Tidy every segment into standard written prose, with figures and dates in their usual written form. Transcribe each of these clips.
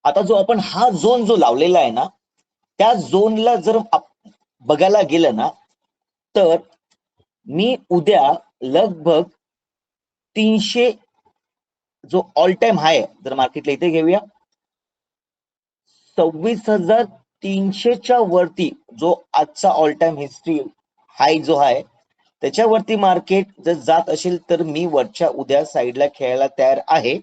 आता जो आपण हा झोन जो लावलेला आहे ना, त्या झोनला जर बघायला गेलं ना, तर मी उद्या लगभग 300 जो ऑल टाइम हाय जर मार्केटला इथे घेऊया, 26,300च्या वरती जो आजचा ऑल टाइम हिस्ट्री हाय जो आहे त्याच्यावरती मार्केट जर जात असेल तर मी वरच्या उद्या साईडला खेळायला तयार आहे.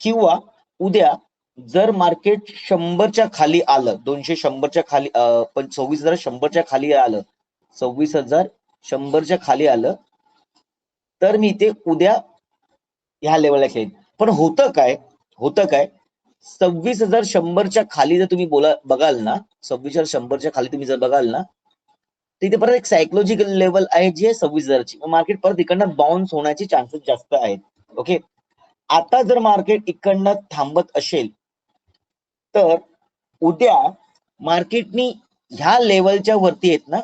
किंवा उद्या जर मार्केट 100च्या खाली आलं, 200-100च्या खाली 26,100च्या खाली आलं, 26,100च्या खाली आलं, तर मी ते उद्या ह्या लेवलला खेळेन. पण होतं काय 26,100च्या खाली जर तुम्ही बघाल ना, 26,100च्या खाली तुम्ही जर बघाल ना, तिथे परत एक सायकोलॉजिकल लेवल आहे जी आहे 26,000ची. मार्केट परत इकडनं बाउन्स होण्याचे चान्सेस जास्त आहेत. ओके, आता जर मार्केट इकडनं थांबत असेल तर उद्या मार्केटनी ह्या लेवलच्या वरती आहेत ना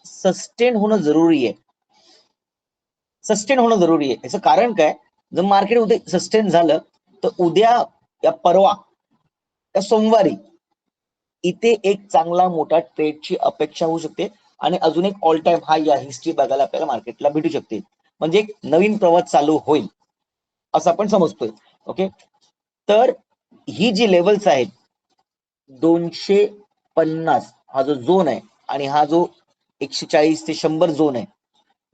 सस्टेन होणं जरुरी आहे. सस्टेन होणं जरुरी आहे. याचं कारण काय, जर मार्केट उद्या सस्टेन झालं तर उद्या या परवा या सोमवारी इथे एक चांगला मोठा ट्रेडची अपेक्षा होऊ शकते आणि अजून एक ऑल टाइम हाय या हिस्ट्री बघायला आपल्याला मार्केटला भेटू शकते. म्हणजे एक नवीन प्रवास चालू होईल असं आपण समजतोय. ओके, तर ही जी लेवल्स आहेत 250 हा जो झोन आहे आणि हा जो 140 ते 100 झोन आहे,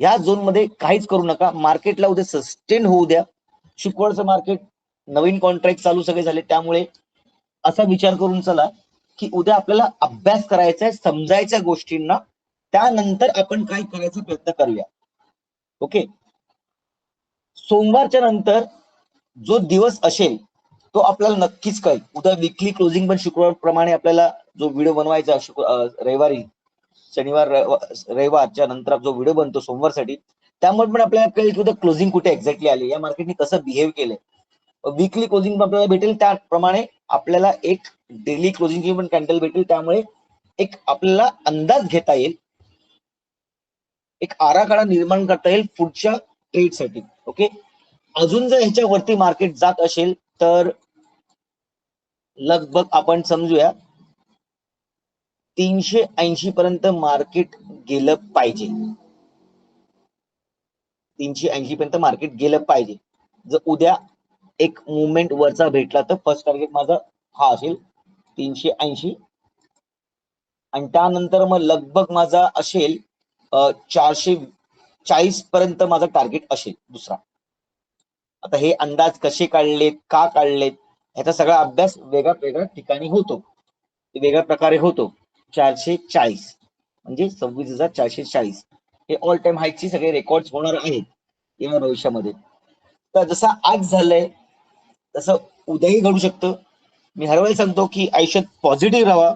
या झोन मध्ये काहीच करू नका. मार्केटला उद्या सस्टेन होऊ द्या. शुक्रवारचं मार्केट नवीन कॉन्ट्रॅक्ट चालू सगळे झाले, त्यामुळे असा विचार करून चला की उद्या आपल्याला अभ्यास करायचा आहे, समजायच्या गोष्टींना, त्यानंतर आपण काय करायचा प्रयत्न करूया. ओके, सोमवारच्या नंतर जो दिवस असेल तो आपल्याला नक्कीच कळेल. उद्या विकली क्लोजिंग पण शुक्रवार प्रमाणे आपल्याला जो व्हिडिओ बनवायचा रविवारी, शनिवार रविवारच्या नंतर जो व्हिडिओ बनतो सोमवारसाठी, त्यामुळे पण आपल्याला कळेल की उद्या क्लोजिंग कुठे एक्झॅक्टली आली, या मार्केटने कसं बिहेव केलंय. वीकली क्लोजिंग आपल्याला भेटेल, त्याप्रमाणे आपल्याला एक डेली क्लोजिंगची पण कॅन्डल भेटेल. त्यामुळे एक आपल्याला अंदाज घेता येईल, एक आराखडा निर्माण करता येईल पुढच्या ट्रेडसाठी. ओके, अजून जर ह्याच्यावरती मार्केट जात असेल तर लगभग आपण समजूया 380 पर्यंत मार्केट गेलं पाहिजे. 380 पर्यंत मार्केट गेलं पाहिजे. जर उद्या एक मुवमेंट वरचा भेटला तर फर्स्ट टार्गेट माझा हा असेल 380, आणि त्यानंतर मग लगभग माझा असेल 440 पर्यंत माझा टार्गेट असेल दुसरा. आता हे अंदाज कसे काढलेत, का काढलेत, ह्याचा सगळा अभ्यास वेगळ्या वेगळ्या ठिकाणी होतो, वेगळ्या प्रकारे होतो. 440 म्हणजे 26,440 हे ऑल टाइम हायची सगळे रेकॉर्ड होणार आहेत या भविष्यामध्ये. तर जसं आज झालंय तसं उद्याही घडू शकतं. मी हर वेळेला सांगतो की आयुष्यात पॉझिटिव्ह राहा.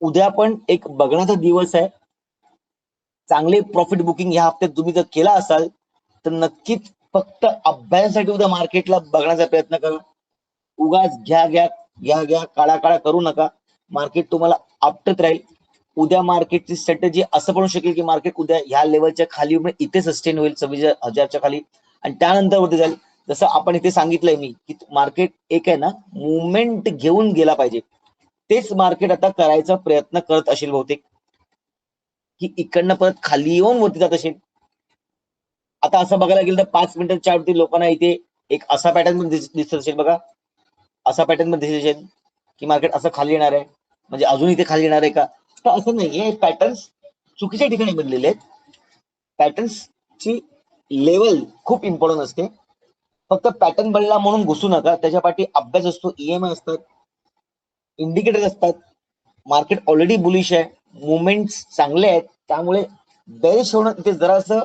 उद्या पण एक बघण्याचा दिवस आहे. चांगले प्रॉफिट बुकिंग या हप्त्यात तुम्ही जर केला असाल तर नक्कीच फक्त अभ्यासासाठी उद्या मार्केटला बघण्याचा प्रयत्न करा. उगाच घ्या काळा करू नका. मार्केट तुम्हाला आपटत राहील. उद्या मार्केटची स्ट्रॅटेजी असं पण शकेल की मार्केट उद्या ह्या लेवलच्या खाली इथे सस्टेन होईल 26,000च्या खाली आणि त्यानंतर वरती जाईल. जसं आपण इथे सांगितलंय मी की मार्केट एक आहे ना मुवमेंट घेऊन गेला पाहिजे. तेच मार्केट आता करायचा प्रयत्न करत असेल बहुतेक, की इकडनं परत खाली येऊन वरती जात असेल. आता असं बघायला गेलं तर 5 मिनिटाच्या वरती लोकांना इथे एक असा पॅटर्न पण दिसत असेल बघा, असा पॅटर्न पण दिसत असेल की मार्केट असं खाली येणार आहे, म्हणजे अजून इथे खाली येणार आहे का. तर असं नाहीये, पॅटर्न्स चुकीच्या ठिकाणी बनलेले आहेत. पॅटर्न्सची लेवल खूप इम्पॉर्टंट असते. फक्त पॅटर्न बनला म्हणून घुसू नका, त्याच्या पाठी अभ्यास असतो, ईएमआय असतात, इंडिकेटर असतात. मार्केट ऑलरेडी बुलिश आहे, मुवमेंट्स चांगले आहेत, त्यामुळे बेरिश होणं तिथे जरासं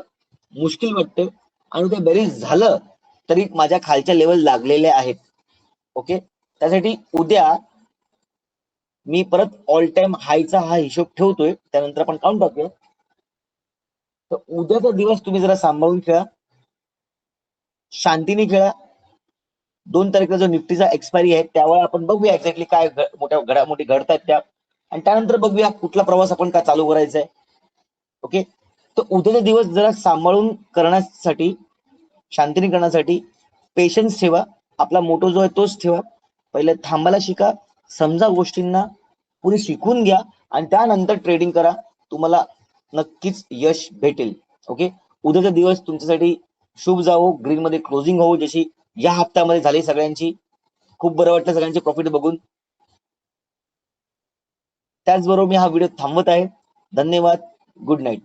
मुश्किल वाटतं. आणि ते बेरिश झालं तरी माझ्या खालच्या लेवल लागलेल्या आहेत. ओके, त्यासाठी उद्या मी परत ऑल टाइम हायचा हा हिशोब ठेवतोय, त्यानंतर आपण काउंट टाकूया. तर उद्याचा दिवस तुम्ही जरा सांभाळून खेळा, शांतीने खेळा. 2 तारखेला जो निफ्टीचा एक्सपायरी आहे त्यावेळेला आपण बघूया एक्झॅक्टली काय मोठ्या घडामोडी घडतात त्या, आणि त्यानंतर बघूया कुठला प्रवास आपण काय चालू करायचा आहे. ओके, तर उद्याचा दिवस जरा सांभाळून करण्यासाठी, शांतीने करण्यासाठी पेशन्स ठेवा. आपला मोटो जो आहे तोच ठेवा. पहिले थांबायला शिका, समजा गोष्टींना, पुढे शिकून घ्या आणि त्यानंतर ट्रेडिंग करा. तुम्हाला नक्कीच यश भेटेल. ओके, उद्याचा दिवस तुमच्यासाठी शुभ जावो, ग्रीन मध्ये क्लोजिंग हो जशी या हप्त्यामध्ये झाली सगळ्यांची. खूप बरं वाटलं सगळ्यांचे प्रॉफिट बघून. त्याचबरोबर मी हा व्हिडिओ थांबवत आहे. धन्यवाद. Good night.